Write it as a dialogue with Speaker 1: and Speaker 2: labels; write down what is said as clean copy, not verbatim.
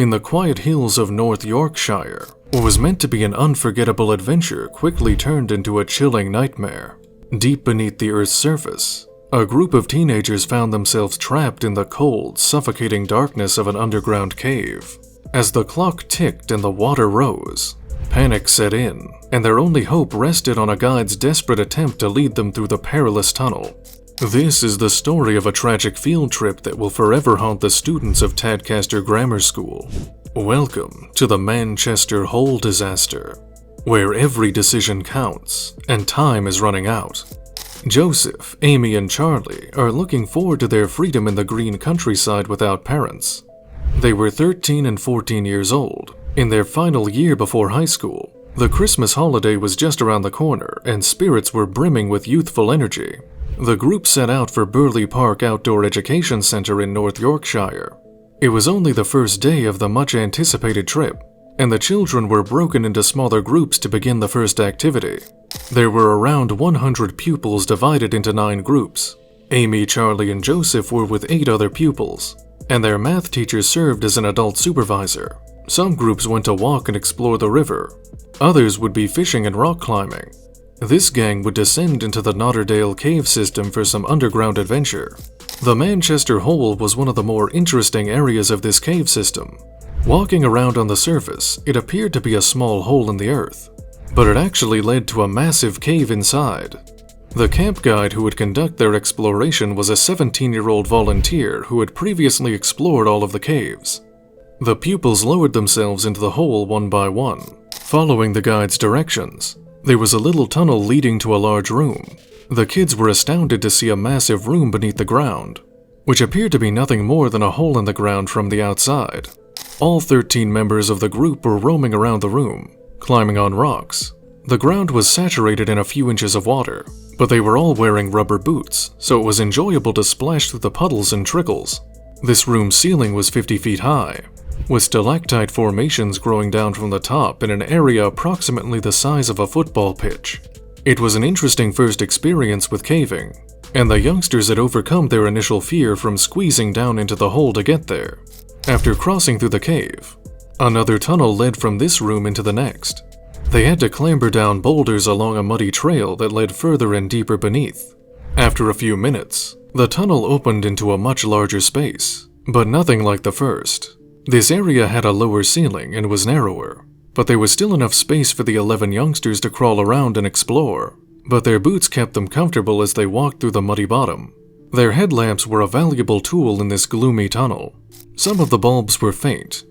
Speaker 1: In the quiet hills of North Yorkshire, what was meant to be an unforgettable adventure quickly turned into a chilling nightmare. Deep beneath the Earth's surface, a group of teenagers found themselves trapped in the cold, suffocating darkness of an underground cave. As the clock ticked and the water rose, panic set in, and their only hope rested on a guide's desperate attempt to lead them through the perilous tunnel. This is the story of a tragic field trip that will forever haunt the students of Tadcaster Grammar School. Welcome to the Manchester Hole disaster, where every decision counts and time is running out. Joseph, Amy, and Charlie are looking forward to their freedom in the green countryside without parents. They were 13 and 14 years old, in their final year before high school. The Christmas holiday was just around the corner, and spirits were brimming with youthful energy. The group set out for Burley Park Outdoor Education Centre in North Yorkshire. It was only the first day of the much-anticipated trip, and the children were broken into smaller groups to begin the first activity. There were around 100 pupils divided into 9 groups. Amy, Charlie, and Joseph were with 8 other pupils, and their math teacher served as an adult supervisor. Some groups went to walk and explore the river. Others would be fishing and rock climbing. This gang would descend into the Notterdale cave system for some underground adventure. The Manchester Hole was one of the more interesting areas of this cave system. Walking around on the surface, it appeared to be a small hole in the earth, but it actually led to a massive cave inside. The camp guide who would conduct their exploration was a 17-year-old volunteer who had previously explored all of the caves. The pupils lowered themselves into the hole one by one, following the guide's directions. There was a little tunnel leading to a large room. The kids were astounded to see a massive room beneath the ground, which appeared to be nothing more than a hole in the ground from the outside. All 13 members of the group were roaming around the room, climbing on rocks. The ground was saturated in a few inches of water, but they were all wearing rubber boots, so it was enjoyable to splash through the puddles and trickles. This room's ceiling was 50 feet high, with stalactite formations growing down from the top in an area approximately the size of a football pitch. It was an interesting first experience with caving, and the youngsters had overcome their initial fear from squeezing down into the hole to get there. After crossing through the cave, another tunnel led from this room into the next. They had to clamber down boulders along a muddy trail that led further and deeper beneath. After a few minutes, the tunnel opened into a much larger space, but nothing like the first. This area had a lower ceiling and was narrower, but there was still enough space for the 11 youngsters to crawl around and explore, but their boots kept them comfortable as they walked through the muddy bottom. Their headlamps were a valuable tool in this gloomy tunnel. Some of the bulbs were faint,